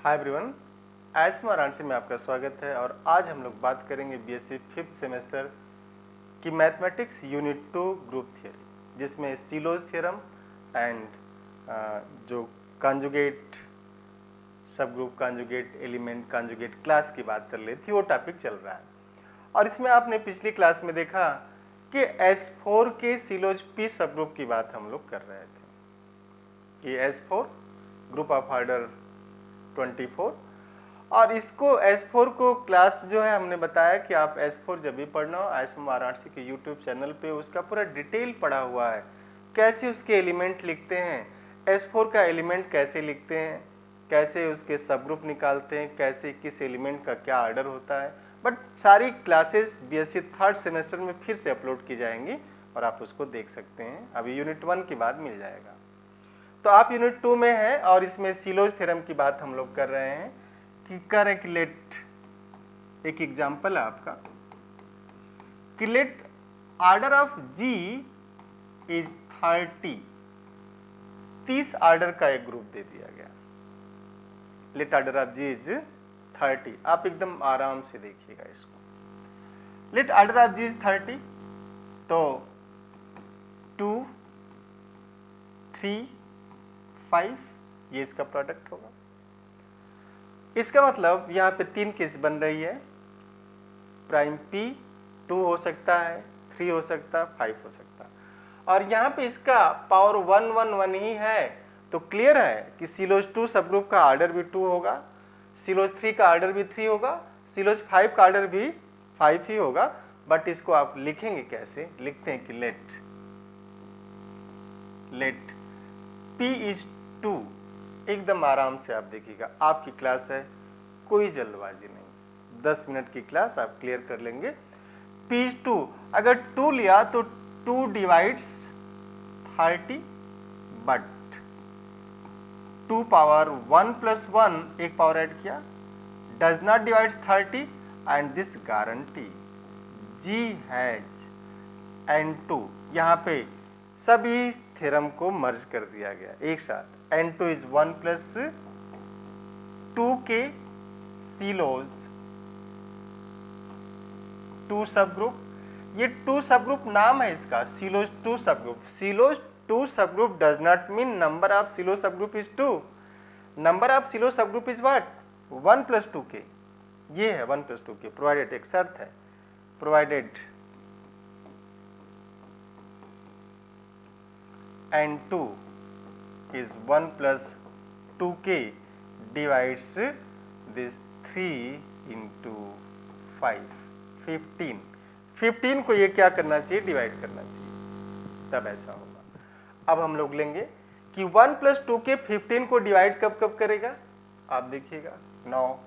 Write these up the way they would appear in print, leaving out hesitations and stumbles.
Hi everyone, आज वाराणसी में आपका स्वागत है। और आज हम लोग बात करेंगे बीएससी 5th सेमेस्टर की मैथमेटिक्स यूनिट 2 ग्रुप थियरी, जिसमें सीलोज थ्योरम एंड जो कॉन्जुगेट सब group conjugate element conjugate class की बात चल रही थी, वो टॉपिक चल रहा है। और इसमें आपने पिछली क्लास में देखा कि S4 के सीलोज पी सब ग्रुप की बात हम लोग कर रहे थे कि S4 ग्रुप ऑफ ऑर्डर 24, और इसको S4 को क्लास जो है हमने बताया कि आप S4 जब भी पढ़ना हो, आज हम वाराणसी के YouTube चैनल पे उसका पूरा डिटेल पढ़ा हुआ है, कैसे उसके एलिमेंट लिखते हैं, S4 का एलिमेंट कैसे लिखते हैं, कैसे उसके सब ग्रुप निकालते हैं, कैसे किस एलिमेंट का क्या ऑर्डर होता है। बट सारी क्लासेस बीएससी 3rd सेमेस्टर में फिर से अपलोड की जाएंगी और आप उसको देख सकते हैं। अभी यूनिट 1 के बाद मिल जाएगा। तो आप यूनिट 2 में हैं और इसमें सीलोज थ्योरम की बात हम लोग कर रहे हैं कि करेक्ट लेट एक एग्जांपल है आपका कि let order of g is 30 order का एक ग्रुप दे दिया गया। Let order of g is 30। आप एकदम आराम से देखिएगा इसको। Let order of g is 30, तो 2 3 5 ये इसका प्रोडक्ट होगा। इसका मतलब यहाँ पे 3 केस बन रही है। प्राइम पी 2 हो सकता है, 3 हो सकता है, 5 हो सकता है, और यहाँ पे इसका पावर 1 1 1 ही है। तो क्लियर है कि सीलोज 2 सब ग्रुप का ऑर्डर भी 2 होगा, सीलोज 3 का ऑर्डर भी 3 होगा, सीलोज 5 का ऑर्डर भी 5 ही होगा। बट इसको आप लिखेंगे कैसे? लिखते हैं कि लेट P इज 2। एकदम आराम से आप देखिएगा, आपकी क्लास है, कोई जल्दबाजी नहीं, 10 मिनट की क्लास आप क्लियर कर लेंगे। P इज 2, अगर 2 लिया तो 2 डिवाइड्स 30, बट 2 पावर 1 प्लस 1 एक पावर ऐड किया, does not divides 30, and this guarantee G has N2। यहाँ पे सभी थ्योरम को मर्ज कर दिया गया एक साथ। N2 इज 1 प्लस 2 के सीलोज 2 सब ग्रुप। ये 2 सब ग्रुप नाम है इसका, सीलोज 2 सब group. Sylow's 2 subgroup does not mean number of Sylow subgroup is 2। Number of Sylow subgroup is what? 1 plus 2 के। ये है 1 प्लस 2 के, प्रोवाइडेड, एक शर्त है, provided N2 is 1 plus 2k divides this 3 into 5, 15। 15 को ये क्या करना चाहिए? डिवाइड करना चाहिए, तब ऐसा होगा। अब हम लोग लेंगे कि 1 प्लस 2k 15 को डिवाइड कब कब करेगा? आप देखिएगा 9।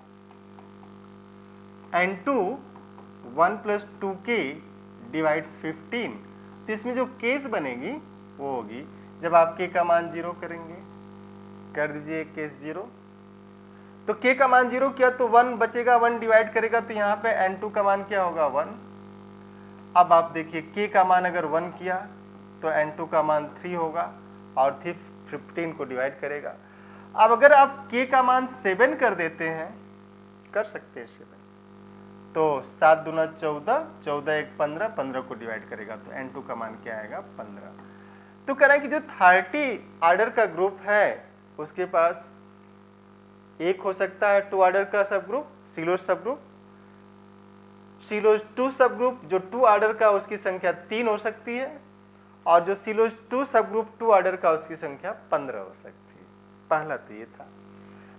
N2 1 प्लस 2k डिवाइड्स 15, तो इसमें जो केस बनेगी वो होगी जब आप k का मान 0 करेंगे। कर दीजिए केस 0, तो k का मान 0 किया तो 1 बचेगा, 1 डिवाइड करेगा तो यहाँ पे N2 का मान क्या होगा? 1। अब आप देखिए k का मान अगर 1 किया तो N2 का मान 3 होगा, और 15 को डिवाइड करेगा। अब अगर आप k का मान 7 कर देते हैं, कर सकते हैं 7, तो 7 दूना 14, 14 एक 15, 15 को डिवाइड करेगा तो N2 का मान क्या आएगा? 15। तो कह रहा है कि जो 30 ऑर्डर का ग्रुप है उसके पास एक हो सकता है 2 ऑर्डर का सब ग्रुप, सीलोज सब ग्रुप। सीलोज 2 सब ग्रुप जो 2 ऑर्डर का, उसकी संख्या 3 हो सकती है, और जो सीलोज 2 सब ग्रुप 2 ऑर्डर का, उसकी संख्या 15 हो सकती है। पहला तो ये था।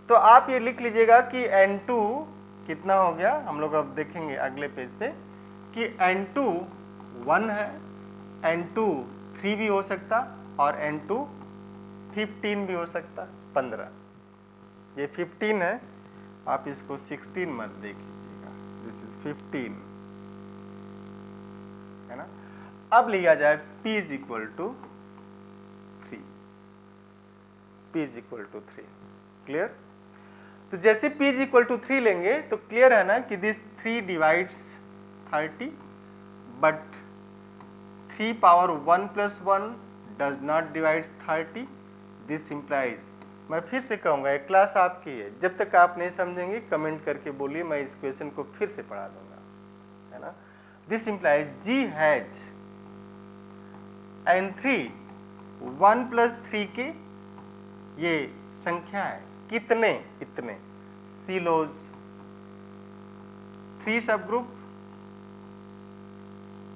तो आप ये लिख लीजिएगा कि N2 कितना हो गया। हम लोग अब देखेंगे अगले पेज पे कि N2 1 है, N2 3 भी हो सकता, और N2 15 भी हो सकता, 15। ये 15 है, आप इसको 16 मत देख लीजिएगा, दिस इज 15, है ना। अब लिया जाए P is equal to 3, P is equal to 3। Clear? तो जैसे P इज इक्वल टू 3 लेंगे तो क्लियर है ना कि this 3 divides 30, but 3 power 1 plus 1 does not divide 30. This implies मैं फिर से कहूँगा ये क्लास आपकी है, जब तक आप नहीं समझेंगे कमेंट करके बोलिए, मैं इस क्वेश्चन को फिर से पढ़ा दूंगा, है ना। This implies ji has n3 1 + 3 के ये संख्या है, कितने इतने सिलोज 3 सब ग्रुप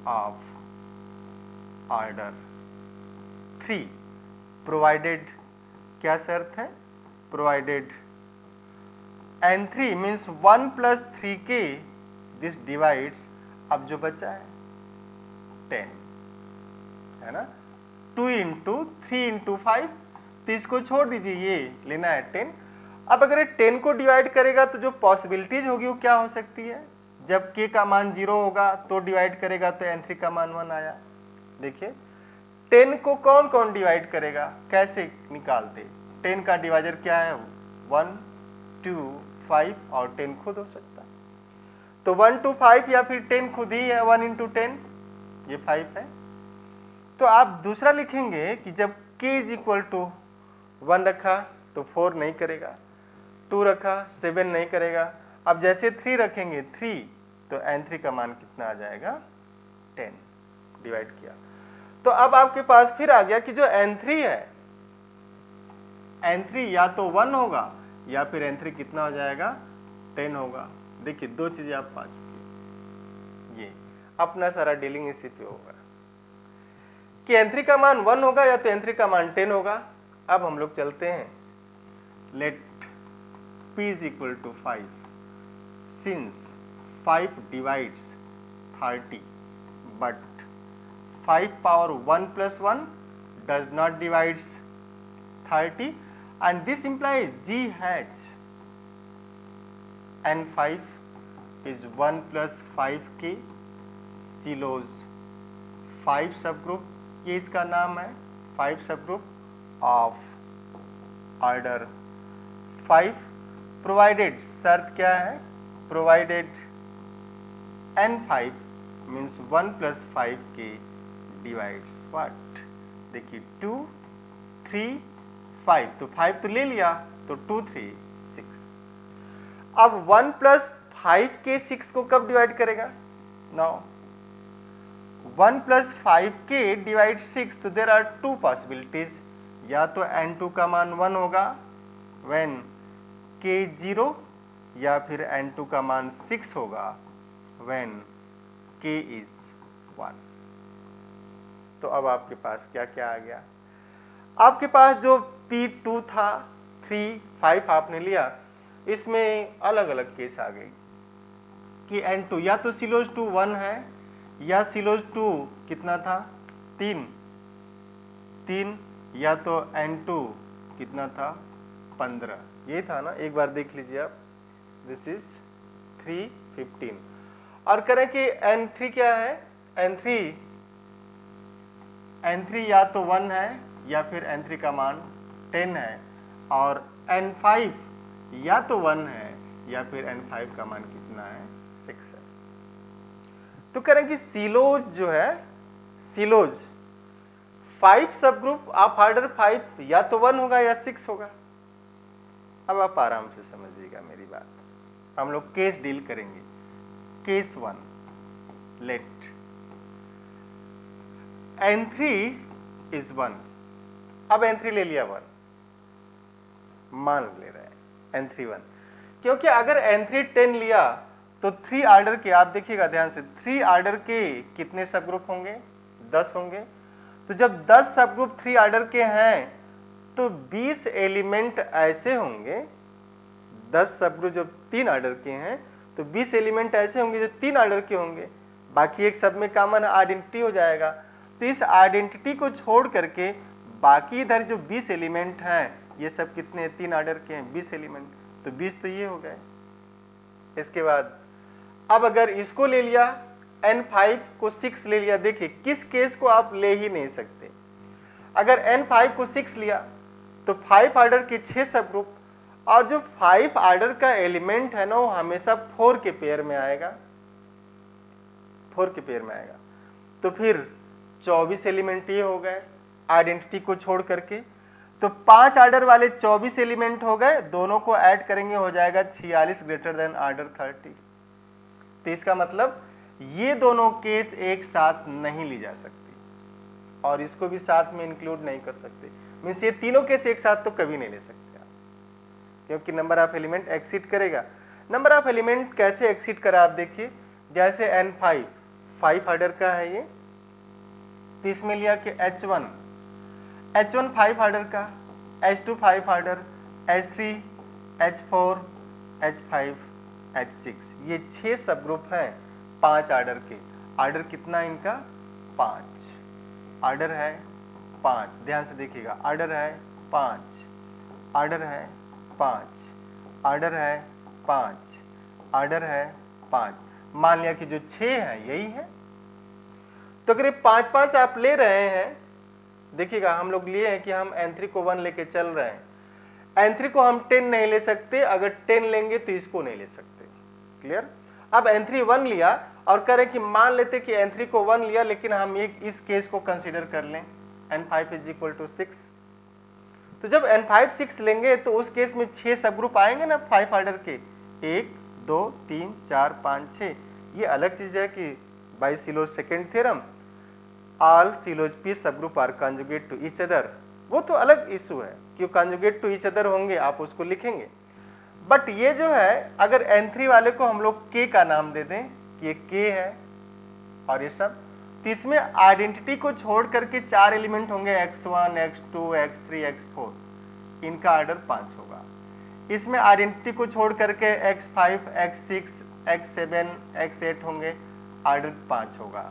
ऑफ ऑर्डर 3 प्रोवाइडेड, क्या शर्त है, provided n3 means 1 + 3k, this divides, अब जो बचा है 10, है ना, 2 × 3 × 5, तो इसको छोड़ दीजिए, ये लेना है 10। अब अगर 10 को डिवाइड करेगा तो जो पॉसिबिलिटीज होगी वो क्या हो सकती है, जब k का मान 0 होगा तो डिवाइड करेगा तो n3 का मान 1 आया। देखिए 10 को कौन कौन डिवाइड करेगा, कैसे निकालते, 10 का डिवाइजर क्या है, 1 2 5 और 10 खुद हो सकता है, तो 1 2 5 या फिर 10 खुद ही है, 1 × 10 ये 5 है। तो आप दूसरा लिखेंगे कि जब k = 1 रखा तो 4 नहीं करेगा, 2 रखा 7 नहीं करेगा, अब जैसे 3 रखेंगे 3, तो n3 का मान कितना आ जाएगा, 10 डिवाइड किया। तो अब आपके पास फिर आ गया कि जो n3 है, n3 या तो 1 होगा या फिर n3 कितना हो जाएगा, 10 होगा। देखिए दो चीजें आप पा चुके, ये अपना सारा डीलिंग इसी पे होगा कि n3 का मान 1 होगा या तो n3 का मान 10 होगा। अब हम लोग चलते हैं, let p = 5, since 5 divides 30 but 5 power 1 + 1 does not divides 30, and this implies G has n5 is 1 + 5k silos 5 subgroup, ये इसका नाम है 5 subgroup of order 5, provided, शर्त क्या है, provided n5 means 1 + 5k divides what, देखिए 2 3 5, तो 5 तो ले लिया, तो 2 3 6। अब 1 + 5k 6 को कब डिवाइड करेगा, नाउ 1 + 5k divides 6, तो देर आर 2 पॉसिबिलिटीज, या तो n2 का मान 1 होगा when k 0, या फिर n2 का मान 6 होगा when k is 1। तो अब आपके पास क्या क्या आ गया, आपके पास जो P2 था 3 5 आपने लिया, इसमें अलग अलग केस आ गई कि n2 या तो सिलोज 2 1 है, या सिलोज 2 कितना था 3, या तो n2 कितना था 15, ये था ना, एक बार देख लीजिए आप, दिस इज 3 15, और करें कि n3 क्या है, n3 या तो 1 है या फिर n3 का मान 10 है, और n5 या तो 1 है या फिर n5 का मान कितना है 6 है। तो करें कि सिलोज जो है, सिलोज 5 सब ग्रुप ऑफ ऑर्डर 5 या तो 1 होगा या 6 होगा। अब आप आराम से समझिएगा मेरी बात, हम लोग केस डील करेंगे। केस 1, लेट n3 is 1, अब n3 ले लिया 1, मान ले रहे हैं n3 1, क्योंकि अगर n3 10 लिया तो 3 ऑर्डर के, आप देखिएगा ध्यान से, 3 ऑर्डर के कितने सब ग्रुप होंगे, 10 होंगे। तो जब 10 सब ग्रुप 3 ऑर्डर के हैं तो 20 एलिमेंट ऐसे होंगे, 10 सब ग्रुप जब 3 ऑर्डर के हैं तो 20 एलिमेंट ऐसे होंगे जो 3 ऑर्डर के होंगे, बाकी एक सब में कॉमन आइडेंटिटी हो जाएगा। तो इस आइडेंटिटी को छोड़ करके बाकी इधर जो 20 एलिमेंट हैं, ये सब कितने, 3 ऑर्डर के हैं, 20 एलिमेंट, तो 20 तो ये हो गए। इसके बाद अब अगर इसको ले लिया, n5 को 6 ले लिया, देखिए किस केस को आप ले ही नहीं सकते, अगर n5 को 6 लिया तो 5 ऑर्डर के 6 सब ग्रुप, और जो 5 ऑर्डर का एलिमेंट है ना वो हमेशा 4 के पेयर में आएगा, 4 के पेयर में आएगा, तो फिर 24 एलिमेंट ये हो गए आइडेंटिटी को छोड़ करके। तो 5 आर्डर वाले 24 एलिमेंट हो गए, दोनों को ऐड करेंगे हो जाएगा 46 ग्रेटर देन आर्डर 30। तो इसका मतलब ये दोनों केस एक साथ नहीं ली जा सकती और इसको भी साथ में इंक्लूड नहीं कर सकते। मीन्स ये तीनों केस एक साथ तो कभी नहीं ले सकते आप, क्योंकि नंबर ऑफ एलिमेंट एक्सीड करेगा। नंबर ऑफ एलिमेंट कैसे एक्सीड करा आप देखिए, जैसे N5 5 आर्डर का है ये, तो इसमें लिया कि H1 5 आर्डर का, H2 5 order, H3, H4, H5, H6, ये 6 सब ग्रुप हैं 5 आर्डर के। आर्डर कितना इनका 5, आर्डर है 5, ध्यान से देखिएगा, आर्डर है 5, आर्डर है 5, आर्डर है 5, आर्डर है 5। मान लिया कि जो 6 है यही है। तो अगर ये 5-5 आप ले रहे हैं, देखिएगा हम लोग लिए हैं कि हम N3 को 1 लेके चल रहे हैं, N3 को हम 10 नहीं ले सकते, अगर 10 लेंगे तो इसको नहीं ले सकते। क्लियर? अब N3 1 लिया और कह रहे कि मान लेते कि N3 को 1 लिया, लेकिन हम इस केस को कंसीडर कर लें, N5 = 6। तो जब N5 6 लेंगे तो उस केस में 6 सब ग्रुप आएंगे ना 5 आर्डर के, 1 2 3 4 5 6। ये अलग चीज है कि by Sylow's second theorem all Sylow P subgroup are conjugate to each other, वो तो अलग इशू है, क्यों कंजुगेट टू ईच अदर होंगे आप उसको लिखेंगे। बट ये जो है, अगर N3 वाले को हम लोग K का नाम दे दें कि ये K है और ये सब, तो इसमें आइडेंटिटी को छोड़ करके 4 एलिमेंट होंगे, X1, X2, X3, X4, इनका आर्डर 5 होगा। इसमें आइडेंटिटी को छोड़ करके X5, X6, X7, X8 होंगे, आर्डर 5 होगा।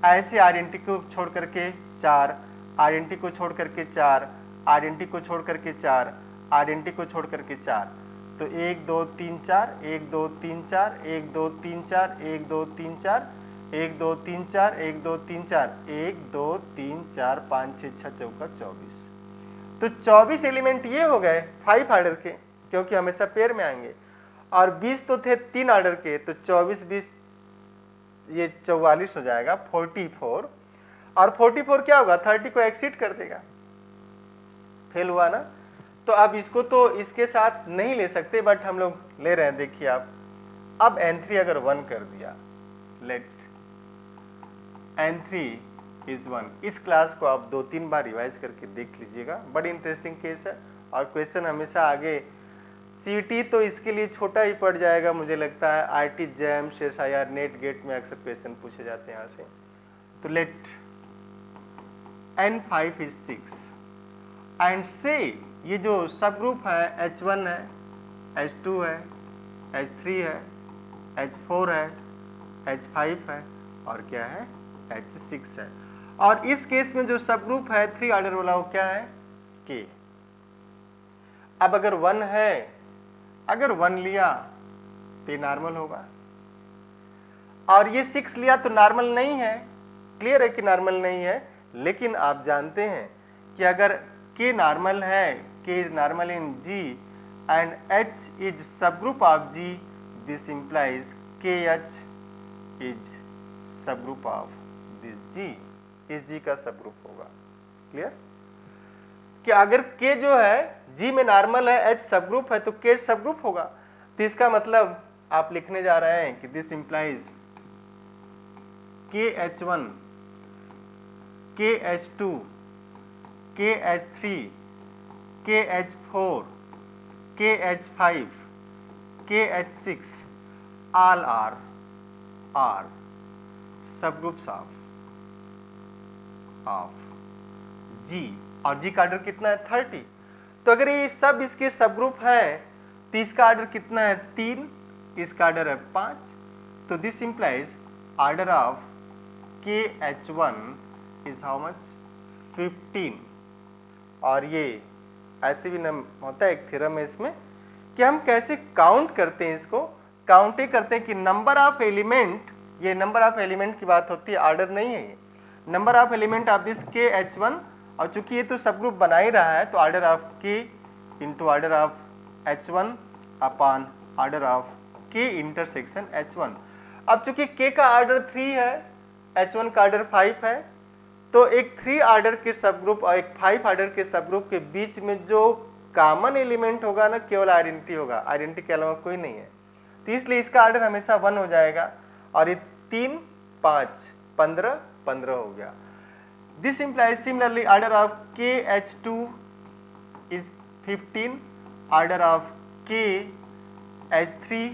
ऐसे आइडेंटिटी को छोड़ करके 4, आइडेंटिटी को छोड़ करके 4, आइडेंटिटी को छोड़ करके 4, आइडेंटिटी को छोड़ करके 4, तो 1 2 3 4, 1 2 3 4, 1 2 3 4, 1 2 3 4, 1 2 3 4, 1 2 3 4, 1 2 3 4 5 6 6 चौका 24। तो 24 एलिमेंट ये हो गए 5 आर्डर के, क्योंकि हमेशा पेयर में आएंगे, और 20 तो थे 3 आर्डर के, तो 24 20 ये 44 हो जाएगा, 44। और 44 क्या होगा, 30 को एक्सीड कर देगा। फेल हुआ ना? तो अब इसको तो इसके साथ नहीं ले सकते, बट हम लोग ले रहे हैं। देखिए आप, अब N3 अगर 1 कर दिया, लेट N3 is 1, इस क्लास को आप 2-3 बार रिवाइज करके देख लीजिएगा, बड़ी इंटरेस्टिंग केस है। और क्वेश्चन हमेशा आगे CET तो इसके लिए छोटा ही पड़ जाएगा मुझे लगता है, IIT JAM, SIR, NET GATE में अक्सर क्वेश्चन पूछे जाते हैं यहाँ से। तो लेट N5 is 6 एंड से ये जो सब ग्रुप है H1 है, H2 है, H3 है, H4 है, H5 है और क्या है, H6 है। और इस केस में जो सब ग्रुप है 3 आर्डर वाला वो क्या है, K। अब अगर 1 है, अगर 1 लिया तो ये नॉर्मल होगा, और ये 6 लिया तो नॉर्मल नहीं है। क्लियर है कि नॉर्मल नहीं है, लेकिन आप जानते हैं कि अगर K नॉर्मल है, K is normal in G and H is subgroup of G, this implies KH is subgroup of this G, इस G का सबग्रुप होगा। क्लियर? कि अगर K जो है G में नॉर्मल है, H सबग्रुप है, तो K सबग्रुप होगा। तो इसका मतलब आप लिखने जा रहे हैं कि this implies KH1, KH2, KH3, KH4, KH5, KH6 all are subgroups of G, और G का आर्डर कितना है 30। तो अगर ये सब इसके सबग्रुप है तो इसका आर्डर कितना है 3, इसका आर्डर है 5। तो this implies order of KH1 is how much, 15। और ये ऐसे भी नाम होता है, एक थ्योरम है इसमें कि हम कैसे काउंट करते हैं, इसको काउंट ही करते हैं कि नंबर ऑफ एलिमेंट, ये नंबर ऑफ एलिमेंट की बात होती है, आर्डर नहीं है ये, number of element of this KH1। और चूंकि ये तो सब ग्रुप बना ही रहा है, तो order of K into order of H1 upon order of K intersection H1। अब चूंकि K का आर्डर 3 है, H1 का आर्डर 5 है, तो एक 3 ऑर्डर के सब ग्रुप और एक 5 ऑर्डर के सब ग्रुप के बीच में जो कॉमन एलिमेंट होगा ना, केवल आइडेंटिटी होगा, आइडेंटिटी के अलावा कोई नहीं है। तो इसलिए इसका ऑर्डर हमेशा 1 हो जाएगा। और ये 3 5 15 15 हो गया। This implies similarly order of KH2 is 15, order of KH3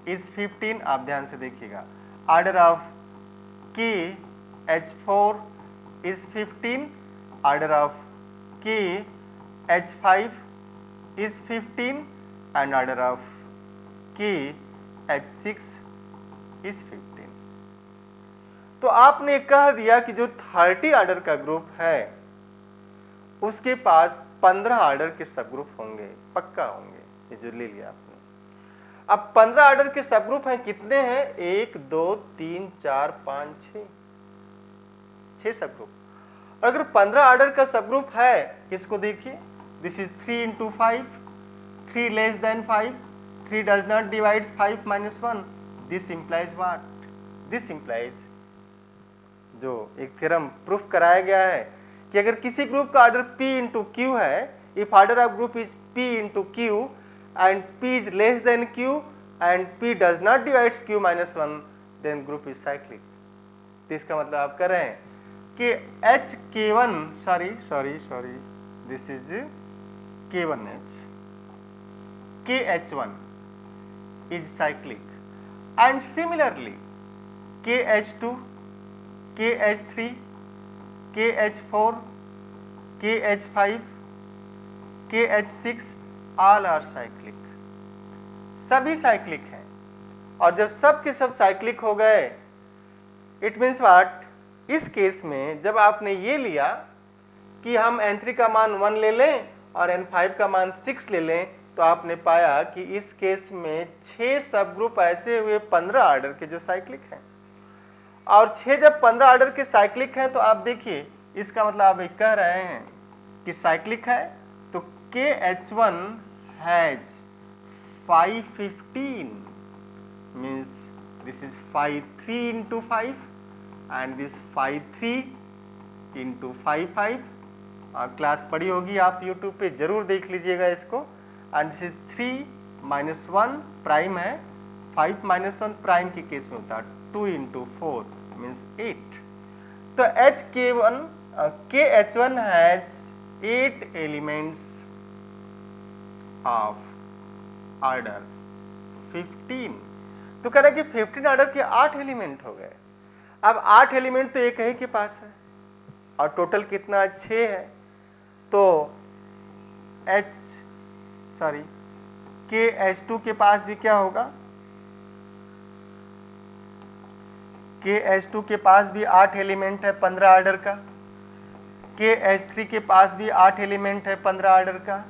is 15। आप ध्यान से देखिएगा, order of KH4 is 15, order of KH5 is 15 and order of KH6 is 15। तो आपने कह दिया कि जो 30 ऑर्डर का ग्रुप है उसके पास 15 ऑर्डर के सब ग्रुप होंगे, पक्का होंगे, ये जो ले लिया आपने। अब 15 ऑर्डर के सब ग्रुप हैं, कितने हैं? 1 2 3 4 5 6 सब ग्रुप। अगर 15 ऑर्डर का सब ग्रुप है, इसको देखिए, this is 3 into 5, 3 less than 5, 3 does not divides 5 minus 1। This implies what? This implies, जो एक थ्योरम प्रूफ कराया गया है कि अगर किसी ग्रुप का ऑर्डर P into Q है, if order of group is P into Q and P is less than Q and P does not divides Q minus 1, then group is cyclic। तो इसका मतलब आप कर रहे हैं कि HK1 sorry this is K1H, KH1 is cyclic and similarly KH2, KH3, KH4, KH5, KH6 all are cyclic, सभी cyclic हैं। और जब सब के सब साइक्लिक हो गए, इट मीन्स व्हाट? इस केस में जब आपने ये लिया कि हम N3 का मान 1 ले लें और N5 का मान 6 ले लें, तो आपने पाया कि इस केस में 6 सब ग्रुप ऐसे हुए 15 ऑर्डर के जो साइक्लिक हैं। और 6 जब 15 ऑर्डर के साइक्लिक हैं, तो आप देखिए, इसका मतलब आप कह रहे हैं कि साइक्लिक है, तो KH1 has 515 means this is 5 3 into 5 and this 5 3 into 5 5। Class पढ़ी होगी आप YouTube पे, जरूर देख लीजिएगा इसको। And this is 3 minus 1 prime है, 5 minus 1 प्राइम के केस में होता है 2 into 4 means 8। तो KH1 has 8 elements of order 15। तो कह रहा है कि 15 ऑर्डर के 8 एलिमेंट हो गए। अब 8 एलिमेंट तो एक ही के पास है और टोटल कितना? 6 है। तो KH2 के पास भी क्या होगा? KH2 के पास भी 8 एलिमेंट है 15 ऑर्डर का। KH3 के पास भी 8 एलिमेंट है 15 ऑर्डर का।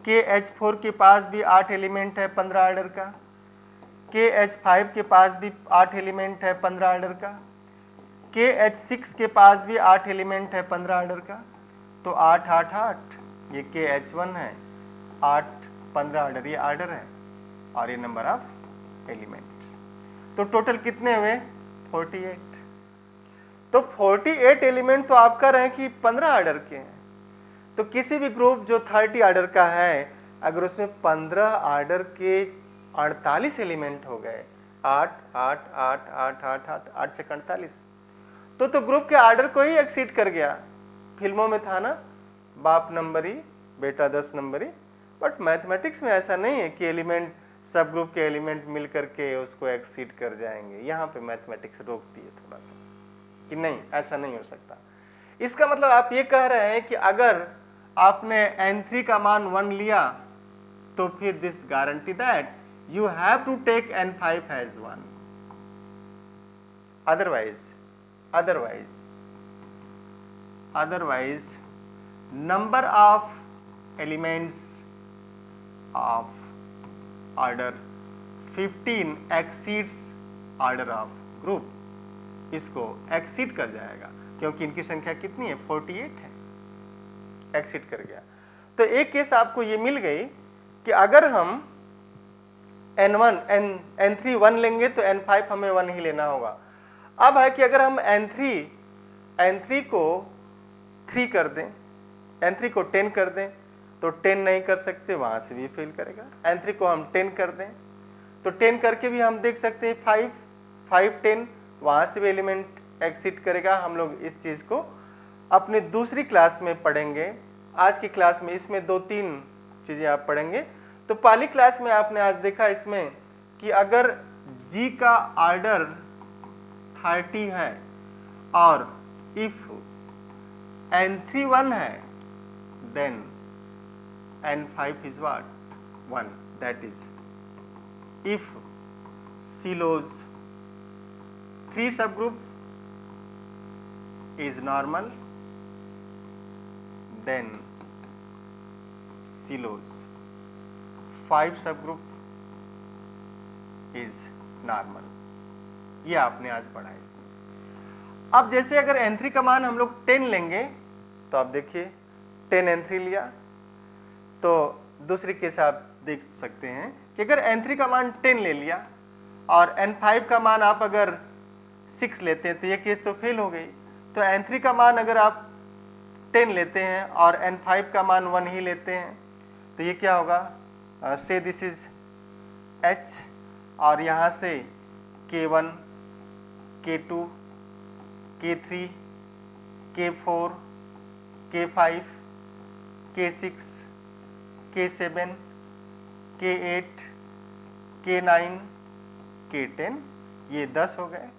KH4 के पास भी 8 एलिमेंट है 15 ऑर्डर का। KH5 के पास भी 8 एलिमेंट है 15 ऑर्डर का। KH6 के पास भी 8 एलिमेंट है 15 ऑर्डर का। तो 8 8 8 ये KH1 है, 8 15 ऑर्डर ये ऑर्डर है और ये नंबर ऑफ एलिमेंट। तो टोटल कितने हुए? 48। तो 48 एलिमेंट तो आप कह रहे हैं कि 15 ऑर्डर के हैं। तो किसी भी ग्रुप जो 30 ऑर्डर का है, अगर उसमें 15 ऑर्डर के 48 एलिमेंट हो गए, 8 8 8 8 8 8 8 से 48, तो ग्रुप के ऑर्डर को ही एक्सीड कर गया। फिल्मों में था ना, बाप नंबरी बेटा 10 नंबरी। बट मैथमेटिक्स में ऐसा नहीं है कि एलिमेंट, सब ग्रुप के एलिमेंट मिल करके उसको एक्सीड कर जाएंगे। यहाँ पे मैथमेटिक्स रोकती है थोड़ा सा कि नहीं, ऐसा नहीं हो सकता। इसका मतलब आप ये कह रहे हैं कि अगर आपने N3 का मान 1 लिया, तो फिर this guarantee that you have to take N5 as 1, otherwise number of elements of order 15 exceeds order of group, इसको exceed कर जाएगा क्योंकि इनकी संख्या कितनी है? 48 है, exceed कर गया। तो एक केस आपको ये मिल गई कि अगर हम N3 1 लेंगे तो N5 हमें 1 ही लेना होगा। अब है कि अगर हम N3 N3 को 3 कर दें, N3 को 10 कर दें तो 10 नहीं कर सकते, वहाँ से भी फेल करेगा। N3 को हम 10 कर दें तो 10 करके भी हम देख सकते हैं 5, 5, 10, वहाँ से भी एलिमेंट एक्सिट करेगा। हम लोग इस चीज़ को अपने दूसरी क्लास में पढ़ेंगे। आज की क्लास में इसमें 2-3 चीज़ें आप पढ़ेंगे। तो पहली क्लास में आपने आज देखा इसमें कि अगर G का ऑर्डर 30 है और इफ N3 1 है then N5 is what? 1. That is, if Close 3 subgroup is normal, then Close 5 subgroup is normal. ये आपने आज पढ़ा है इसमें। अब जैसे अगर N3 का मान हम लोग 10 लेंगे तो आप देखिए 10 N3 लिया तो दूसरी केस आप देख सकते हैं कि अगर N3 का मान 10 ले लिया और N5 का मान आप अगर 6 लेते हैं तो ये केस तो फेल हो गई। तो N3 का मान अगर आप 10 लेते हैं और N5 का मान 1 ही लेते हैं तो ये क्या होगा, से दिस इज H और यहाँ से K1, K2, K3, K4, K5, K6, K7, K8, K9, K10, ये 10 हो गए।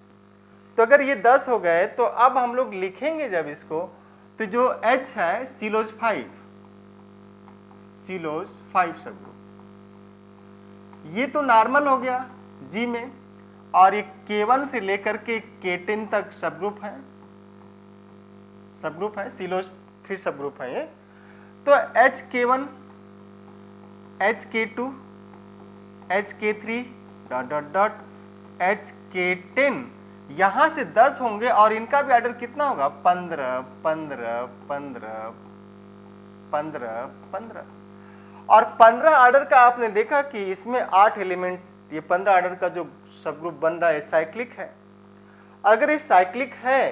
तो अगर ये 10 हो गए तो अब हम लोग लिखेंगे जब इसको तो जो H है Close 5 सबग्रुप, ये तो नॉर्मल हो गया G में और ये K1 से लेकर के K10 तक सबग्रुप है, Close 3 सबग्रुप है ये। तो HK1, HK2, HK3 dot dot dot HK10 यहां से 10 होंगे और इनका भी ऑर्डर कितना होगा, 15, 15, 15, 15, 15 और 15 ऑर्डर का आपने देखा कि इसमें 8 एलिमेंट, ये 15 ऑर्डर का जो सबग्रुप बन रहा है साइक्लिक है। अगर ये साइक्लिक है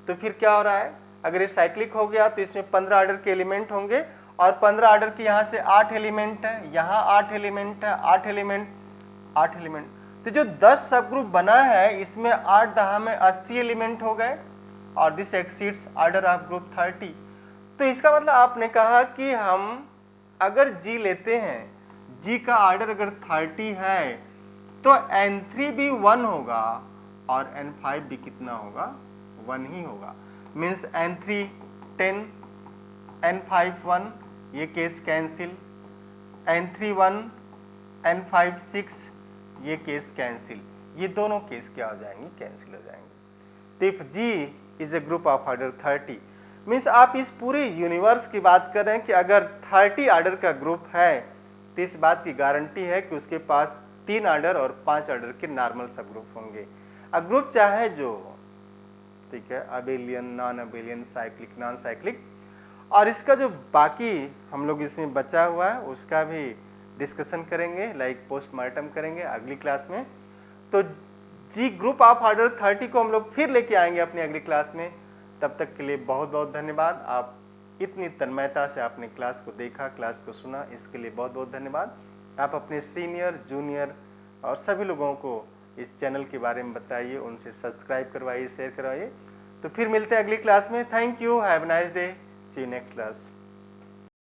तो फिर क्या हो रहा है, अगर ये साइक्लिक हो गया तो इसमें 15 ऑर्डर के एलिमेंट होंगे और 15 ऑर्डर के यहाँ से 8 एलिमेंट है, यहाँ 8 एलिमेंट है, 8 एलिमेंट, 8 एलिमेंट। तो जो 10 सबग्रुप बना है इसमें 8 10 में 80 एलिमेंट हो गए और this exceeds order of group 30। तो इसका मतलब आपने कहा कि हम अगर G लेते हैं, G का ऑर्डर अगर 30 है तो N3 भी 1 होगा और N5 भी कितना होगा, 1 ही होगा। मीन्स N3 10, N5 1, ये केस कैंसिल, N3 1, N5 6, ये केस कैंसिल, ये दोनों केस क्या हो जाएंगे, कैंसिल हो जाएंगे। तो if G is a group of order 30 means आप इस पूरे यूनिवर्स की बात कर रहे हैं कि अगर 30 ऑर्डर का ग्रुप है तो इस बात की गारंटी है कि उसके पास 3 ऑर्डर और 5 ऑर्डर के नॉर्मल सब ग्रुप होंगे। अब ग्रुप चाहे जो, ठीक है, abelian, non abelian, cyclic, non cyclic, और इसका जो बाकी हम लोग इसमें बचा हुआ है उसका भी डिस्कशन करेंगे, लाइक पोस्टमार्टम करेंगे अगली क्लास में। तो जी ग्रुप ऑफ ऑर्डर 30 को हम लोग फिर लेके आएंगे अपनी अगली क्लास में। तब तक के लिए बहुत बहुत धन्यवाद। आप इतनी तन्मयता से आपने क्लास को देखा, क्लास को सुना, इसके लिए बहुत बहुत धन्यवाद। आप अपने सीनियर, जूनियर और सभी लोगों को इस चैनल के बारे में बताइए, उनसे सब्सक्राइब करवाइए, शेयर करवाइए। तो फिर मिलते हैं अगली क्लास में। Thank you, have a nice day, see you next class.